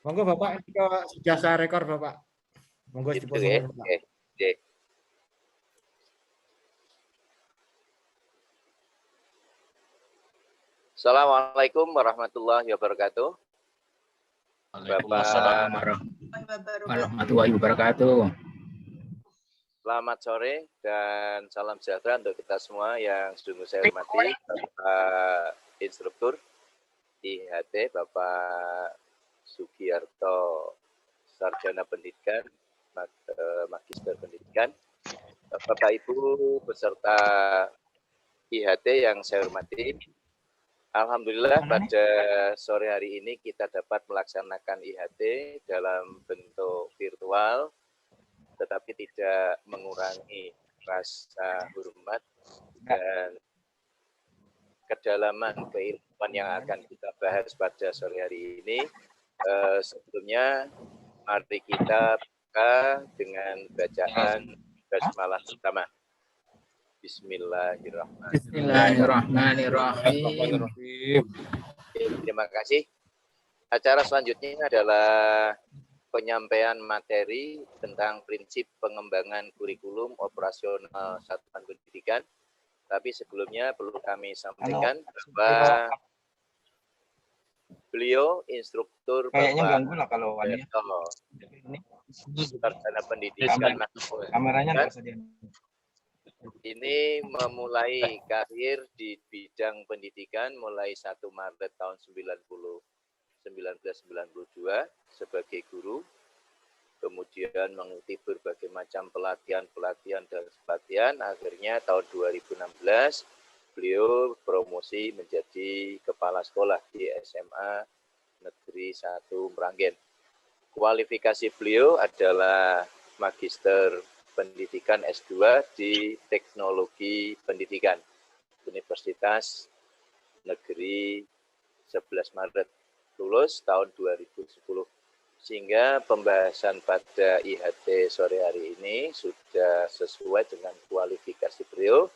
Monggo Bapak, ini sudah saya rekor Bapak. Monggo Itu dipotong ya. Bapak. Oke. Assalamualaikum warahmatullahi wabarakatuh. Waalaikumsalam warahmatullahi wabarakatuh. Selamat sore dan salam sejahtera untuk kita semua yang sungguh saya hormati, Bapak Instruktur IHT, Bapak Sugiarto, Sarjana Pendidikan, Magister Pendidikan, Bapak Ibu beserta IHT yang saya hormati. Alhamdulillah pada sore hari ini kita dapat melaksanakan IHT dalam bentuk virtual, tetapi tidak mengurangi rasa hormat dan kedalaman keilmuan yang akan kita bahas pada sore hari ini. Sebelumnya, mari kita buka dengan bacaan basmalah pertama. Bismillahirrahmanirrahim. Terima kasih. Acara selanjutnya adalah penyampaian materi tentang prinsip pengembangan kurikulum operasional satuan pendidikan. Tapi sebelumnya perlu kami sampaikan bahwa beliau instruktur kayaknya ganggu lah kalau sarjana pendidikan kameranya ini memulai karir di bidang pendidikan mulai 1 Maret tahun 1992 sebagai guru, kemudian mengikuti berbagai macam pelatihan dan pelatihan. Akhirnya tahun 2016 beliau promosi menjadi kepala sekolah di SMA Negeri 1 Meranggen. Kualifikasi beliau adalah Magister Pendidikan S2 di Teknologi Pendidikan Universitas Negeri 11 Maret, lulus tahun 2010. Sehingga pembahasan pada IHT sore hari ini sudah sesuai dengan kualifikasi beliau.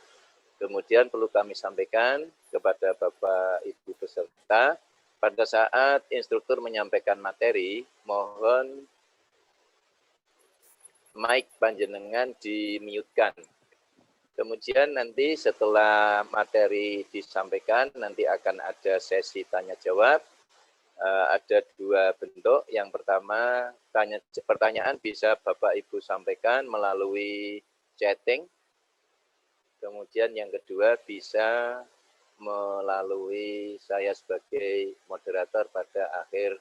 Kemudian perlu kami sampaikan kepada Bapak Ibu peserta, pada saat instruktur menyampaikan materi, mohon mic panjenengan di-mute-kan. Kemudian nanti setelah materi disampaikan, nanti akan ada sesi tanya jawab. Ada 2 bentuk. Yang pertama, pertanyaan bisa Bapak Ibu sampaikan melalui chatting. Kemudian yang kedua bisa melalui saya sebagai moderator pada akhir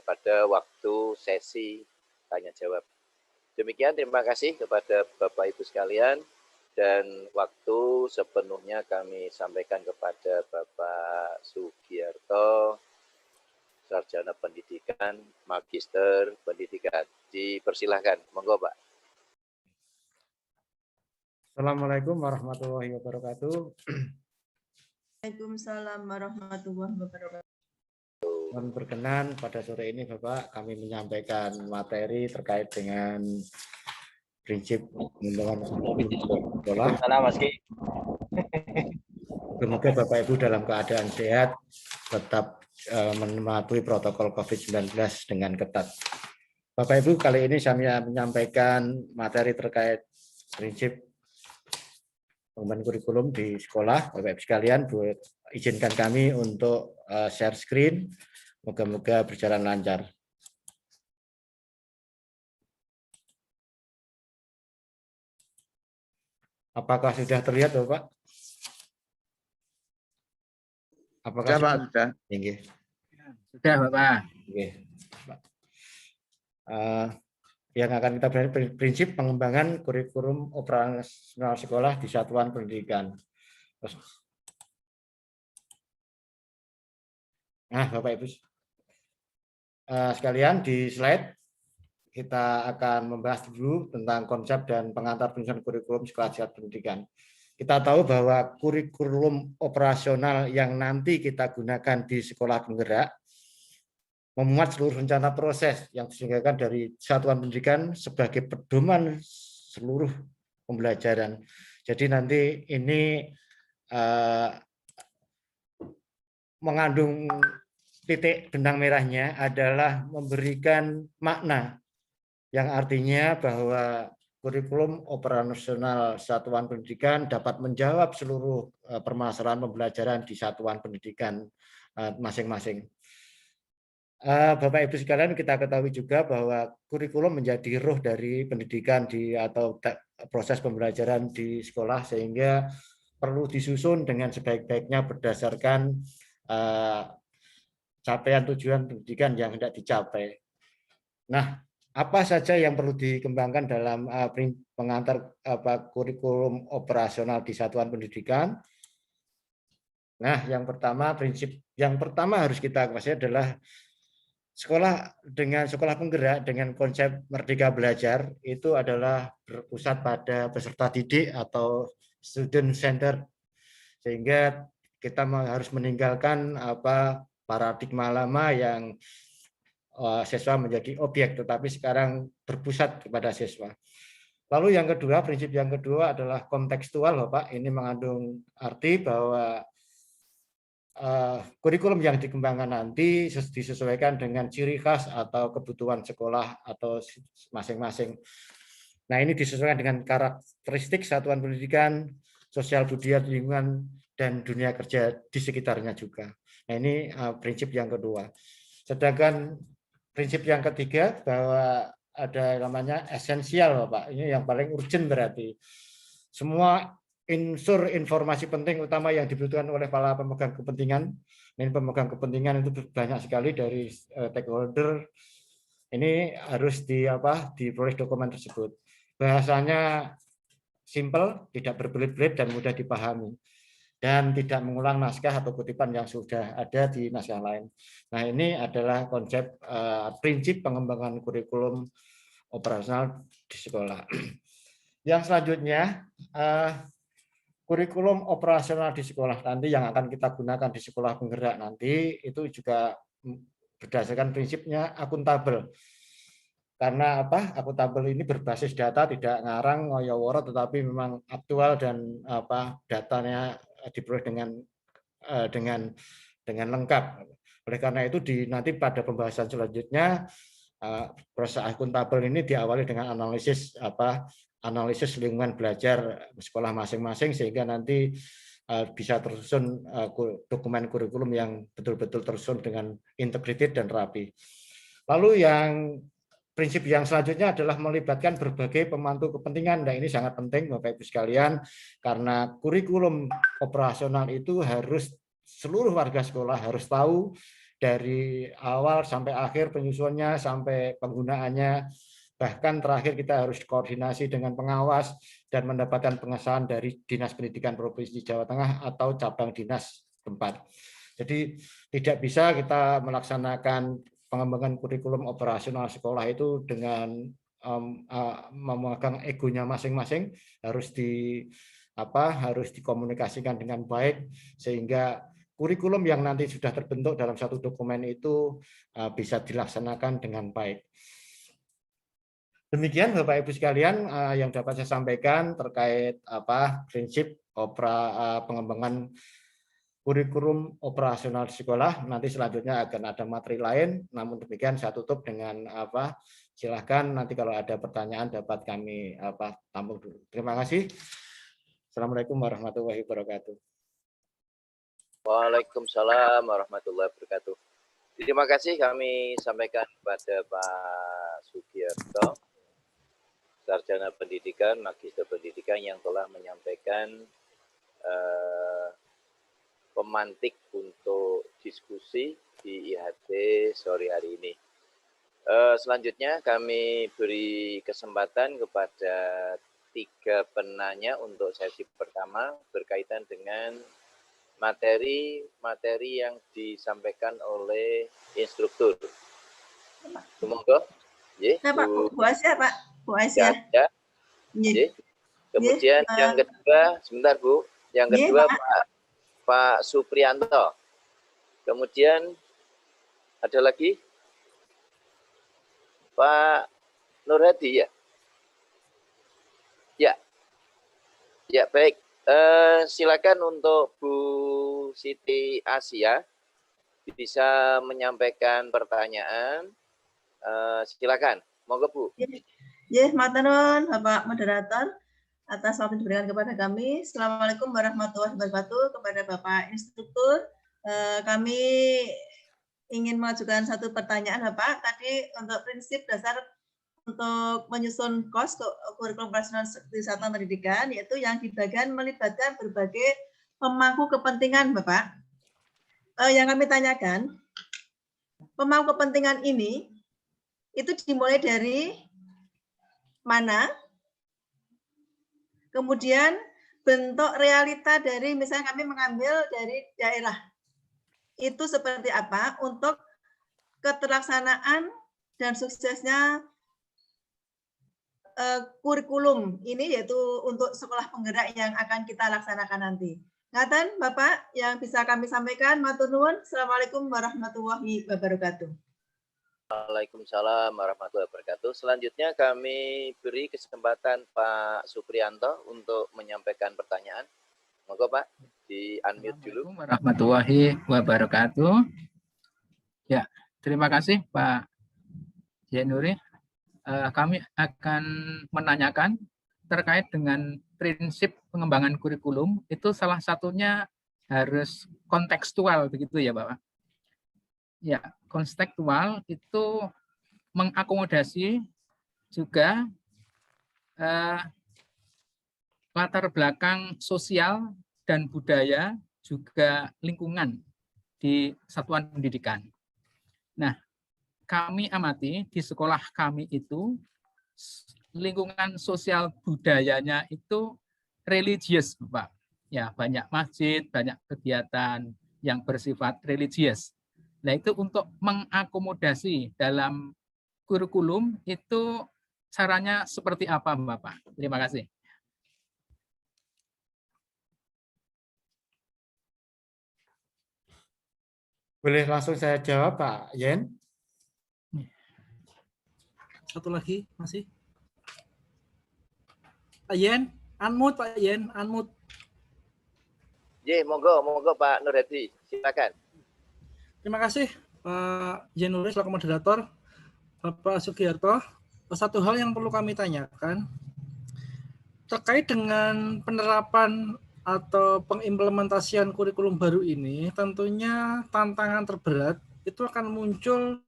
pada waktu sesi tanya jawab. Demikian, terima kasih kepada Bapak Ibu sekalian, dan waktu sepenuhnya kami sampaikan kepada Bapak Sugiarto, Sarjana Pendidikan, Magister Pendidikan. Dipersilahkan, monggo Pak. Assalamualaikum warahmatullahi wabarakatuh. Waalaikumsalam warahmatullahi wabarakatuh. Mohon berkenan pada sore ini Bapak kami menyampaikan materi terkait dengan prinsip pengembangan sekolah. Semoga Bapak Ibu dalam keadaan sehat, tetap mematuhi protokol COVID-19 dengan ketat. Bapak Ibu, kali ini saya menyampaikan materi terkait prinsip pengembangan kurikulum di sekolah. Bapak Ibu sekalian, izinkan kami untuk share screen. Moga-moga berjalan lancar. Apakah sudah terlihat, Bapak? Apakah sudah, Pak? Sudah. Sudah, Bapak. Oke. Yang akan kita bahas prinsip pengembangan kurikulum operasional sekolah di satuan pendidikan. Nah, Bapak Ibu sekalian, di slide kita akan membahas dulu tentang konsep dan pengantar penyusunan kurikulum sekolah satuan pendidikan. Kita tahu bahwa kurikulum operasional yang nanti kita gunakan di sekolah penggerak memuat seluruh rencana proses yang diselenggarakan dari satuan pendidikan sebagai pedoman seluruh pembelajaran. Jadi nanti ini mengandung titik benang merahnya adalah memberikan makna yang artinya bahwa kurikulum operasional satuan pendidikan dapat menjawab seluruh permasalahan pembelajaran di satuan pendidikan masing-masing. Bapak Ibu sekalian, kita ketahui juga bahwa kurikulum menjadi ruh dari pendidikan atau proses pembelajaran di sekolah, sehingga perlu disusun dengan sebaik-baiknya berdasarkan capaian tujuan pendidikan yang hendak dicapai. Nah, apa saja yang perlu dikembangkan dalam pengantar kurikulum operasional di satuan pendidikan? Nah, yang pertama harus kita ketahui adalah sekolah penggerak dengan konsep Merdeka Belajar itu adalah berpusat pada peserta didik atau student center, sehingga kita harus meninggalkan paradigma lama yang siswa menjadi objek, tetapi sekarang berpusat kepada siswa. Lalu yang kedua, prinsip yang kedua adalah kontekstual, Bapak. Ini mengandung arti bahwa kurikulum yang dikembangkan nanti disesuaikan dengan ciri khas atau kebutuhan sekolah atau masing-masing. Nah, ini disesuaikan dengan karakteristik satuan pendidikan, sosial budaya lingkungan, dan dunia kerja di sekitarnya juga. Nah, ini prinsip yang kedua. Sedangkan prinsip yang ketiga bahwa ada namanya esensial, Bapak. Ini yang paling urgent berarti. Semua unsur informasi penting utama yang dibutuhkan oleh para pemegang kepentingan. Ini pemegang kepentingan itu banyak sekali dari stakeholder. Ini harus diperoleh dokumen tersebut. Bahasanya simple, tidak berbelit-belit dan mudah dipahami, dan tidak mengulang naskah atau kutipan yang sudah ada di naskah lain. Nah, ini adalah konsep prinsip pengembangan kurikulum operasional di sekolah. Yang selanjutnya, kurikulum operasional di sekolah nanti yang akan kita gunakan di sekolah penggerak nanti itu juga berdasarkan prinsipnya akuntabel. Karena akuntabel ini berbasis data, tidak ngarang ngoyo-woro, tetapi memang aktual dan datanya diperoleh dengan lengkap. Oleh karena itu nanti pada pembahasan selanjutnya proses akuntabel ini diawali dengan analisis lingkungan belajar sekolah masing-masing, sehingga nanti bisa tersusun dokumen kurikulum yang betul-betul tersusun dengan integrated dan rapi. Lalu prinsip yang selanjutnya adalah melibatkan berbagai pemangku kepentingan. Nah, ini sangat penting Bapak Ibu sekalian, karena kurikulum operasional itu harus seluruh warga sekolah harus tahu dari awal sampai akhir penyusunannya sampai penggunaannya. Bahkan terakhir kita harus koordinasi dengan pengawas dan mendapatkan pengesahan dari Dinas Pendidikan Provinsi Jawa Tengah atau cabang dinas tempat. Jadi tidak bisa kita melaksanakan pengembangan kurikulum operasional sekolah itu dengan memegang egonya masing-masing, harus dikomunikasikan dengan baik, sehingga kurikulum yang nanti sudah terbentuk dalam satu dokumen itu bisa dilaksanakan dengan baik. Demikian Bapak Ibu sekalian yang dapat saya sampaikan terkait prinsip pengembangan kurikulum operasional di sekolah. Nanti selanjutnya akan ada materi lain, namun demikian saya tutup dengan silahkan nanti kalau ada pertanyaan dapat kami tampung dulu. Terima kasih. Assalamualaikum warahmatullahi wabarakatuh. Waalaikumsalam warahmatullahi wabarakatuh. Terima kasih kami sampaikan kepada Pak Sugiyarto, Sarjana Pendidikan, Magister Pendidikan, yang telah menyampaikan pemantik untuk diskusi di IHT sore hari ini. Selanjutnya kami beri kesempatan kepada 3 penanya untuk sesi pertama berkaitan dengan materi yang disampaikan oleh instruktur. Semoga. Pak, Bu Asia, Pak. Bu Asia. Ya. Kemudian yang kedua, sebentar Bu. Yang kedua Pak Suprianto. Kemudian ada lagi Pak Nur Hadi, ya. Ya, baik. Silakan untuk Bu Siti Asia bisa menyampaikan pertanyaan. Silakan, monggo Bu. Ya, matur nuwun Bapak Moderator atas waktu diberikan kepada kami. Assalamualaikum warahmatullahi wabarakatuh kepada Bapak Instruktur. Kami ingin mengajukan satu pertanyaan Bapak. Tadi untuk prinsip dasar untuk menyusun KOS kurikulum operasional satuan pendidikan, yaitu yang di bagian melibatkan berbagai pemangku kepentingan Bapak. Yang kami tanyakan, pemangku kepentingan ini itu dimulai dari mana? Kemudian bentuk realita dari misalnya kami mengambil dari daerah. Itu seperti apa untuk keterlaksanaan dan suksesnya kurikulum ini, yaitu untuk sekolah penggerak yang akan kita laksanakan nanti. Ngaten Bapak yang bisa kami sampaikan, matur nuwun. Assalamualaikum warahmatullahi wabarakatuh. Waalaikumsalam warahmatullahi wabarakatuh. Selanjutnya kami beri kesempatan Pak Suprianto untuk menyampaikan pertanyaan. Monggo Pak, di unmute dulu. Assalamualaikum warahmatullahi wabarakatuh. Ya, terima kasih Pak Jenuri. Kami akan menanyakan terkait dengan prinsip pengembangan kurikulum. Itu salah satunya harus kontekstual, begitu ya Bapak? Ya, kontekstual itu mengakomodasi juga latar belakang sosial dan budaya, juga lingkungan di satuan pendidikan. Nah, kami amati di sekolah kami itu lingkungan sosial budayanya itu religius, Bapak. Ya, banyak masjid, banyak kegiatan yang bersifat religius. Nah, itu untuk mengakomodasi dalam kurikulum itu caranya seperti apa, Bapak? Terima kasih. Boleh langsung saya jawab, Pak Yen? Satu lagi, masih. Pak Yen, unmute Pak Yen, unmute. Monggo Pak Nur Hadi, silakan. Terima kasih Pak Jenuri selaku moderator. Bapak Sugiyarto, satu hal yang perlu kami tanyakan terkait dengan penerapan atau pengimplementasian kurikulum baru ini, tentunya tantangan terberat itu akan muncul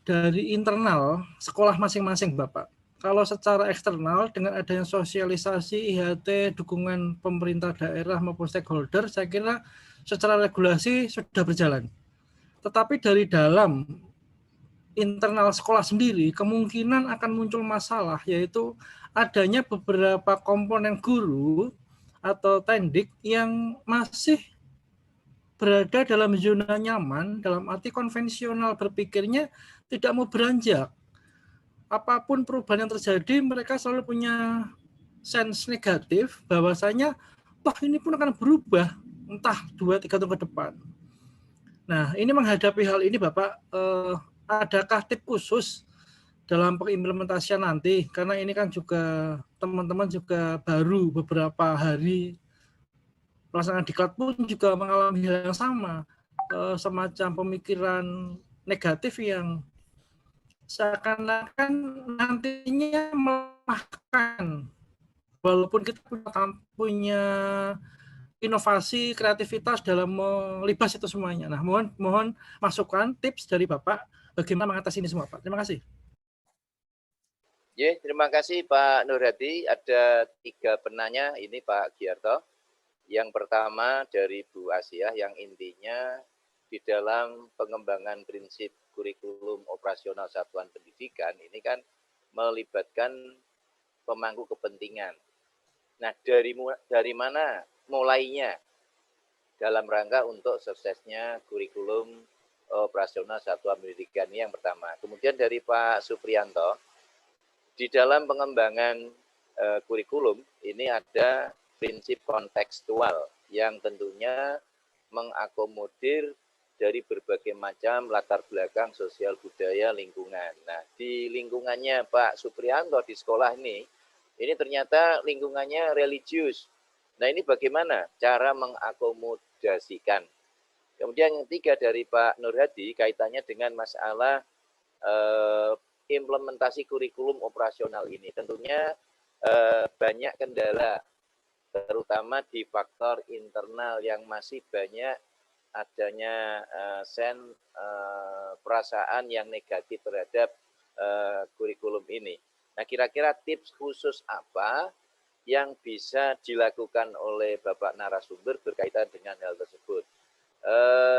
dari internal sekolah masing-masing Bapak. Kalau secara eksternal dengan adanya sosialisasi, IHT, dukungan pemerintah daerah maupun stakeholder, saya kira secara regulasi sudah berjalan. Tetapi dari dalam internal sekolah sendiri kemungkinan akan muncul masalah, yaitu adanya beberapa komponen guru atau tendik yang masih berada dalam zona nyaman, dalam arti konvensional, berpikirnya tidak mau beranjak. Apapun perubahan yang terjadi, mereka selalu punya sense negatif bahwasanya toh ini pun akan berubah entah 2-3 tahun ke depan. Nah, ini menghadapi hal ini Bapak, adakah tips khusus dalam pengimplementasian nanti? Karena ini kan juga teman-teman juga baru beberapa hari pelaksanaan diklat pun juga mengalami hal yang sama, semacam pemikiran negatif yang seakan-akan nantinya melemahkan, walaupun kita punya inovasi, kreativitas dalam melibas itu semuanya. Nah, mohon masukan, tips dari Bapak bagaimana mengatasi ini semua, Pak. Terima kasih. Terima kasih Pak Nur Hadi. Ada 3 penanya ini Pak Giarto. Yang pertama dari Bu Asia yang intinya di dalam pengembangan prinsip kurikulum operasional satuan pendidikan ini kan melibatkan pemangku kepentingan. Nah, dari mana mulainya dalam rangka untuk suksesnya kurikulum operasional satuan pendidikan ini yang pertama. Kemudian dari Pak Suprianto, di dalam pengembangan kurikulum ini ada prinsip kontekstual yang tentunya mengakomodir dari berbagai macam latar belakang sosial budaya lingkungan. Nah, di lingkungannya Pak Suprianto di sekolah ini ternyata lingkungannya religius. Nah, ini bagaimana cara mengakomodasikan Kemudian yang ketiga dari Pak Nur Hadi kaitannya dengan masalah implementasi kurikulum operasional ini. Tentunya banyak kendala, terutama di faktor internal yang masih banyak adanya perasaan yang negatif terhadap kurikulum ini. Nah, kira-kira tips khusus apa yang bisa dilakukan oleh Bapak narasumber berkaitan dengan hal tersebut?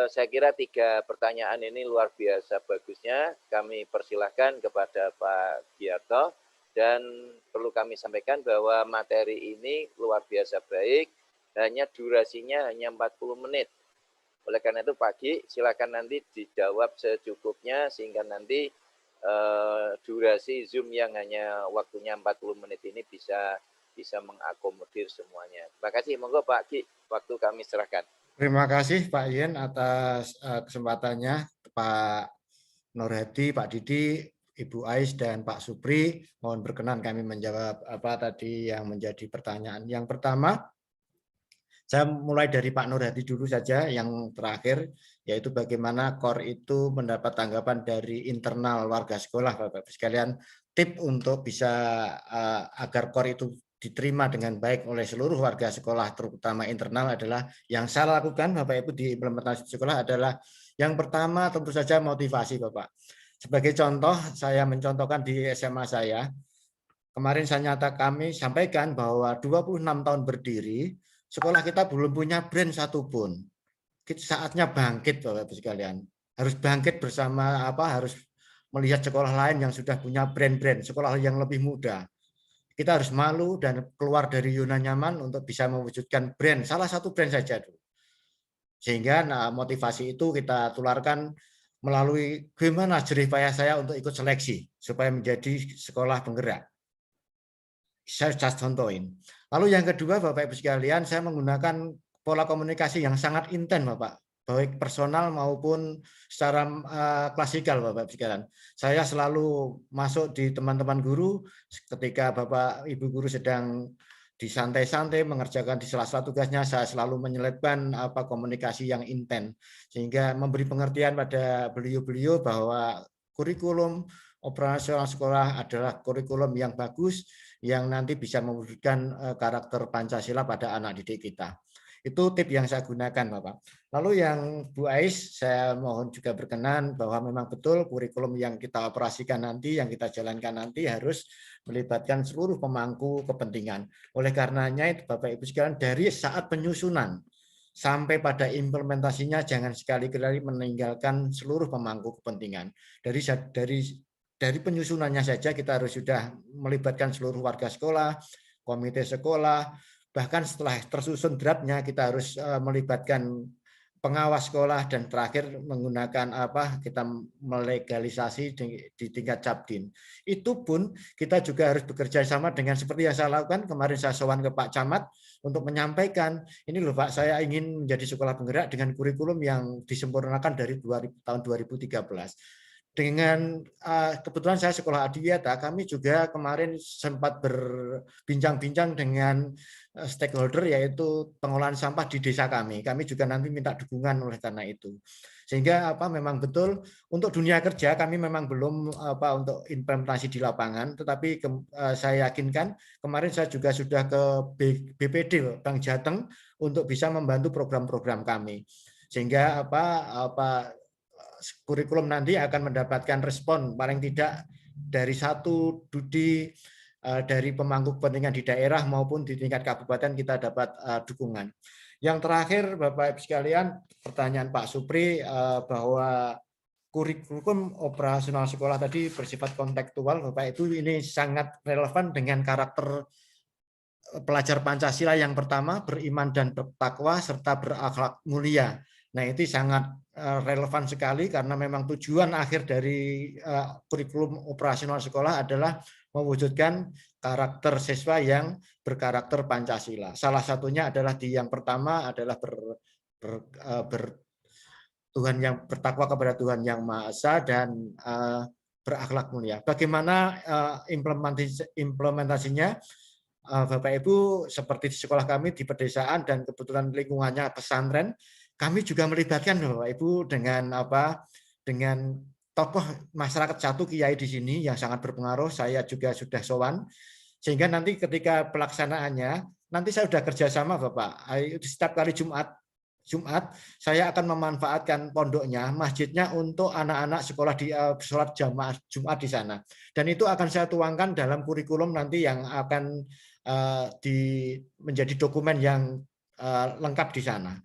Saya kira 3 pertanyaan ini luar biasa bagusnya. Kami persilahkan kepada Pak Giarto, dan perlu kami sampaikan bahwa materi ini luar biasa baik, hanya durasinya hanya 40 menit. Oleh karena itu Pak Gi, silakan nanti dijawab secukupnya sehingga nanti durasi Zoom yang hanya waktunya 40 menit ini bisa mengakomodir semuanya. Terima kasih. Monggo Pak Gi, waktu kami serahkan. Terima kasih Pak Yen atas kesempatannya, Pak Nur Hadi, Pak Didi, Ibu Ais, dan Pak Supri. Mohon berkenan kami menjawab apa tadi yang menjadi pertanyaan. Yang pertama, saya mulai dari Pak Nur Hadi dulu saja, yang terakhir, yaitu bagaimana KOR itu mendapat tanggapan dari internal warga sekolah, Bapak-Ibu sekalian. Tip untuk bisa agar KOR itu diterima dengan baik oleh seluruh warga sekolah, terutama internal, adalah yang saya lakukan Bapak Ibu di implementasi sekolah adalah yang pertama tentu saja motivasi Bapak. Sebagai contoh, saya mencontohkan di SMA saya, kemarin kami sampaikan bahwa 26 tahun berdiri, sekolah kita belum punya brand satupun. Saatnya bangkit Bapak Ibu sekalian. Harus bangkit bersama harus melihat sekolah lain yang sudah punya brand-brand, sekolah yang lebih muda. Kita harus malu dan keluar dari zona nyaman untuk bisa mewujudkan brand, salah satu brand saja dulu. Sehingga motivasi itu kita tularkan melalui gimana jerih payah saya untuk ikut seleksi supaya menjadi sekolah penggerak. Saya contohin. Lalu yang kedua Bapak Ibu sekalian, saya menggunakan pola komunikasi yang sangat intens Bapak, baik personal maupun secara klasikal Bapak Ibu sekalian. Saya selalu masuk di teman-teman guru ketika Bapak Ibu guru sedang disantai-santai mengerjakan di sela-sela tugasnya, saya selalu menyelipkan komunikasi yang intens sehingga memberi pengertian pada beliau-beliau bahwa kurikulum operasional sekolah adalah kurikulum yang bagus yang nanti bisa mewujudkan karakter Pancasila pada anak didik kita. Itu tip yang saya gunakan Bapak. Lalu yang Bu Ais, saya mohon juga berkenan bahwa memang betul kurikulum yang kita operasikan nanti, yang kita jalankan nanti harus melibatkan seluruh pemangku kepentingan. Oleh karenanya itu Bapak Ibu sekalian, dari saat penyusunan sampai pada implementasinya jangan sekali-kali meninggalkan seluruh pemangku kepentingan. Dari penyusunannya saja kita harus sudah melibatkan seluruh warga sekolah, komite sekolah, bahkan setelah tersusun draftnya kita harus melibatkan pengawas sekolah dan terakhir menggunakan kita melegalisasi di tingkat Capdin. Itu pun kita juga harus bekerja sama dengan seperti yang saya lakukan kemarin, saya sowan ke Pak Camat untuk menyampaikan ini loh Pak, saya ingin menjadi sekolah penggerak dengan kurikulum yang disempurnakan dari tahun 2013. Dengan kebetulan saya sekolah adiwiyata, kami juga kemarin sempat berbincang-bincang dengan stakeholder yaitu pengolahan sampah di desa kami. Kami juga nanti minta dukungan oleh karena itu. Sehingga memang betul untuk dunia kerja kami memang belum untuk implementasi di lapangan, tetapi saya yakinkan kemarin saya juga sudah ke BPD Bank Jateng untuk bisa membantu program-program kami. Sehingga kurikulum nanti akan mendapatkan respon paling tidak dari satu studi dari pemangku kepentingan di daerah maupun di tingkat kabupaten kita dapat dukungan. Yang terakhir Bapak Ibu sekalian, pertanyaan Pak Supri bahwa kurikulum operasional sekolah tadi bersifat kontekstual, Bapak Ibu, ini sangat relevan dengan karakter pelajar Pancasila yang pertama, beriman dan bertakwa serta berakhlak mulia. Nah, itu sangat relevan sekali karena memang tujuan akhir dari kurikulum operasional sekolah adalah mewujudkan karakter siswa yang berkarakter Pancasila. Salah satunya adalah yang pertama adalah Tuhan yang bertakwa kepada Tuhan yang Maha Esa dan berakhlak mulia. Bagaimana implementasinya? Bapak Ibu, seperti di sekolah kami di pedesaan dan kebetulan lingkungannya pesantren, kami juga melibatkan Bapak Ibu dengan dengan tokoh masyarakat satu kiai di sini yang sangat berpengaruh. Saya juga sudah sowan, sehingga nanti ketika pelaksanaannya nanti saya sudah kerjasama Bapak. Setiap kali Jumat saya akan memanfaatkan pondoknya, masjidnya untuk anak-anak sekolah di sholat jamaah Jumat di sana. Dan itu akan saya tuangkan dalam kurikulum nanti yang akan menjadi dokumen yang lengkap di sana.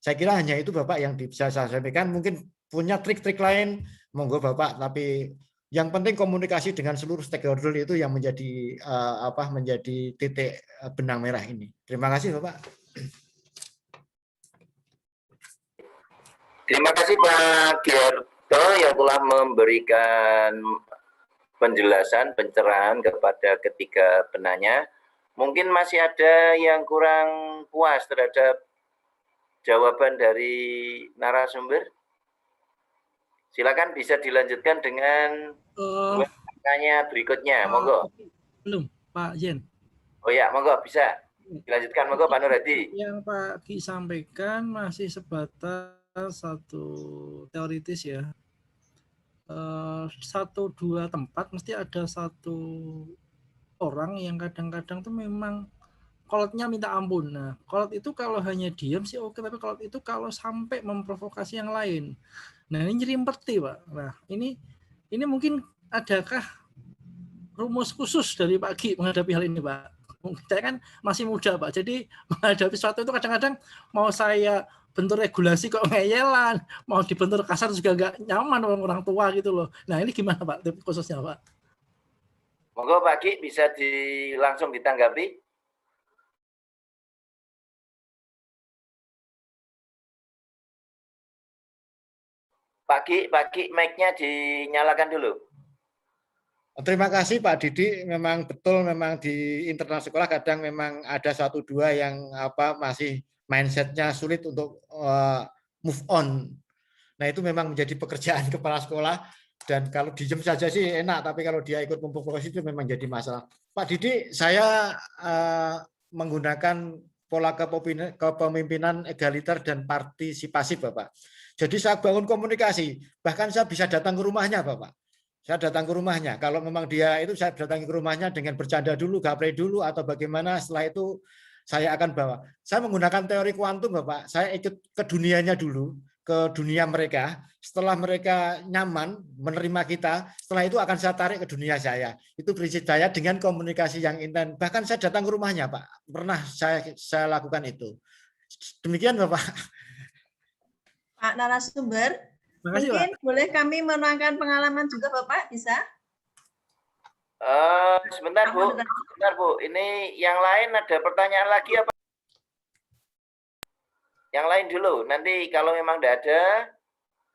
Saya kira hanya itu Bapak yang bisa saya sampaikan. Mungkin punya trik-trik lain, monggo Bapak. Tapi yang penting komunikasi dengan seluruh stakeholder itu yang menjadi menjadi titik benang merah ini. Terima kasih Bapak. Terima kasih Pak Giarto yang telah memberikan penjelasan, pencerahan kepada ketiga penanya. Mungkin masih ada yang kurang puas terhadap jawaban dari narasumber. Silakan bisa dilanjutkan dengan pertanyaan berikutnya. Monggo. Belum, Pak Jen. Oh ya, monggo bisa dilanjutkan. Monggo Pak Nur Hadi. Yang Pak Ki sampaikan masih sebatas satu teoritis ya. 1-2 tempat mesti ada satu orang yang kadang-kadang tuh memang kolotnya minta ampun. Nah, kolot itu kalau hanya diam sih oke, tapi kolot itu kalau sampai memprovokasi yang lain. Nah, ini nyerimpeti, Pak. Nah, ini mungkin adakah rumus khusus dari Pak Ki menghadapi hal ini, Pak? Saya kan masih muda, Pak. Jadi menghadapi sesuatu itu kadang-kadang mau saya bentuk regulasi kok ngeyelan, mau dibentur kasar juga nggak nyaman orang tua gitu loh. Nah, ini gimana, Pak? Tips khususnya, Pak? Monggo Pak Ki bisa langsung ditanggapi. Pak Ki, mic-nya dinyalakan dulu. Terima kasih Pak Didi. Memang betul, memang di internal sekolah kadang memang ada 1-2 yang masih mindsetnya sulit untuk move on. Nah itu memang menjadi pekerjaan kepala sekolah. Dan kalau dijem saja sih enak, tapi kalau dia ikut memprovokasi itu memang jadi masalah. Pak Didi, saya menggunakan pola kepemimpinan egaliter dan partisipasi Bapak. Jadi saya bangun komunikasi, bahkan saya bisa datang ke rumahnya Bapak. Saya datang ke rumahnya, kalau memang dia itu saya datang ke rumahnya dengan bercanda dulu, gaplay dulu, atau bagaimana, setelah itu saya akan bawa. Saya menggunakan teori kuantum Bapak, saya ikut ke dunianya dulu, ke dunia mereka, setelah mereka nyaman menerima kita, setelah itu akan saya tarik ke dunia saya. Itu prinsip saya dengan komunikasi yang intens. Bahkan saya datang ke rumahnya Pak, pernah saya lakukan itu. Demikian Bapak. Pak narasumber, Makasih, mungkin Pak. boleh kami menerangkan pengalaman juga Bapak, bisa? Sebentar Bu, ini yang lain ada pertanyaan lagi apa? Yang lain dulu, nanti kalau memang tidak ada,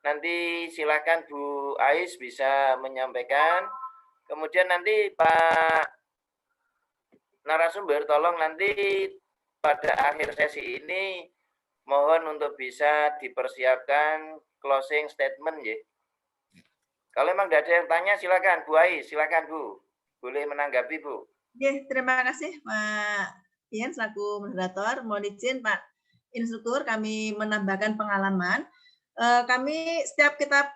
nanti silakan Bu Ais bisa menyampaikan. Kemudian nanti Pak narasumber, tolong nanti pada akhir sesi ini mohon untuk bisa dipersiapkan closing statement ya. Kalau memang tidak ada yang tanya silakan Bu Ais, silakan Bu. Boleh menanggapi Bu. Oke, terima kasih Pak Ian selaku moderator. Mohon izin Pak Instruktur kami menambahkan pengalaman. Kami setiap kita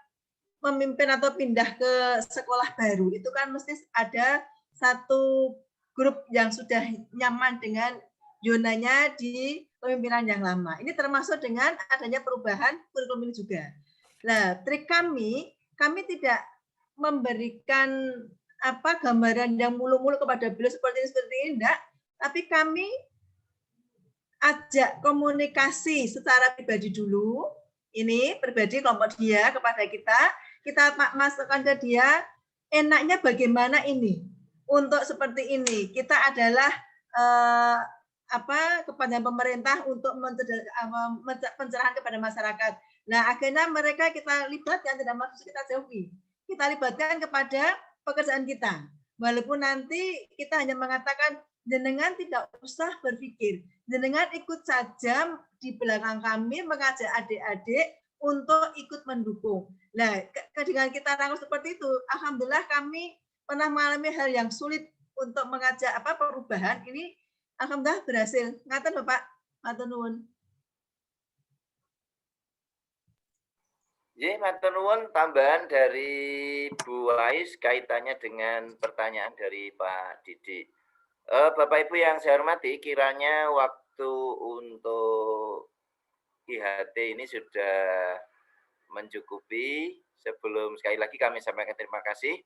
memimpin atau pindah ke sekolah baru itu kan mesti ada satu grup yang sudah nyaman dengan zonanya di kepemimpinan yang lama. Ini termasuk dengan adanya perubahan kurikulum ini juga. Nah, trik kami tidak memberikan gambaran yang mulu-mulu kepada beliau seperti ini enggak, tapi kami ajak komunikasi secara pribadi dulu. Ini pribadi kelompok dia kepada kita masukkan ke dia enaknya bagaimana ini untuk seperti ini. Kita adalah kepada pemerintah untuk pencerahan kepada masyarakat. Nah, akhirnya mereka kita libatkan, tidak maksud kita jauhi. Kita libatkan kepada pekerjaan kita. Walaupun nanti kita hanya mengatakan jenengan tidak usah berpikir. Jenengan ikut saja di belakang kami mengajak adik-adik untuk ikut mendukung. Nah, dengan kita rangkul seperti itu, alhamdulillah kami pernah mengalami hal yang sulit untuk mengajak perubahan. Ini alhamdulillah berhasil. Ngaten Bapak, matur nuwun. Ya, matur nuwun tambahan dari Bu Ais kaitannya dengan pertanyaan dari Pak Didi. Bapak Ibu yang saya hormati, kiranya waktu untuk IHT ini sudah mencukupi. Sebelum sekali lagi kami sampaikan terima kasih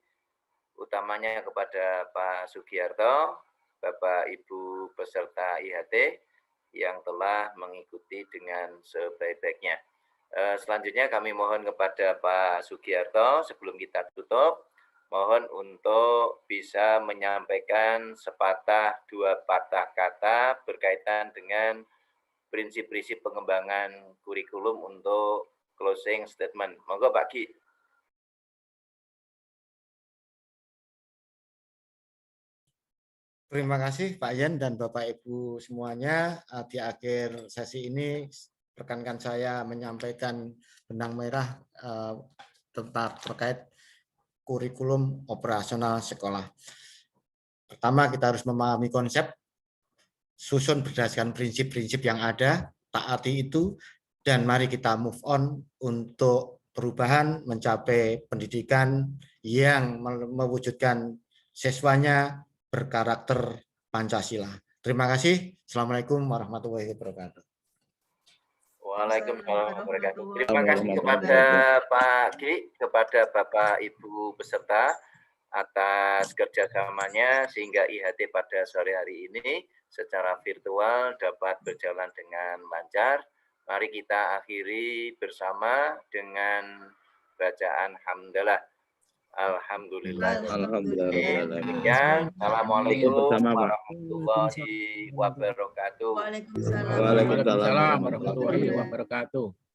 utamanya kepada Pak Sugiarto, Bapak Ibu peserta IHT yang telah mengikuti dengan sebaik-baiknya. Selanjutnya kami mohon kepada Pak Sugiarto sebelum kita tutup, mohon untuk bisa menyampaikan sepatah dua patah kata berkaitan dengan prinsip-prinsip pengembangan kurikulum untuk closing statement. Monggo Pak Ki. Terima kasih Pak Yan dan Bapak Ibu semuanya. Di akhir sesi ini rekan-rekan saya menyampaikan benang merah tentang terkait kurikulum operasional sekolah. Pertama, kita harus memahami konsep, susun berdasarkan prinsip-prinsip yang ada, taati itu, dan mari kita move on untuk perubahan mencapai pendidikan yang mewujudkan siswanya berkarakter Pancasila. Terima kasih. Assalamualaikum warahmatullahi wabarakatuh. Waalaikumsalam warahmatullahi wabarakatuh. Terima kasih kepada Pak Ki, kepada Bapak Ibu peserta atas kerjasamanya sehingga IHT pada sore hari ini secara virtual dapat berjalan dengan lancar. Mari kita akhiri bersama dengan bacaan hamdalah. Alhamdulillah. Demikian. Assalamualaikum warahmatullahi wabarakatuh. Waalaikumsalam. Waalaikumsalam warahmatullahi wabarakatuh.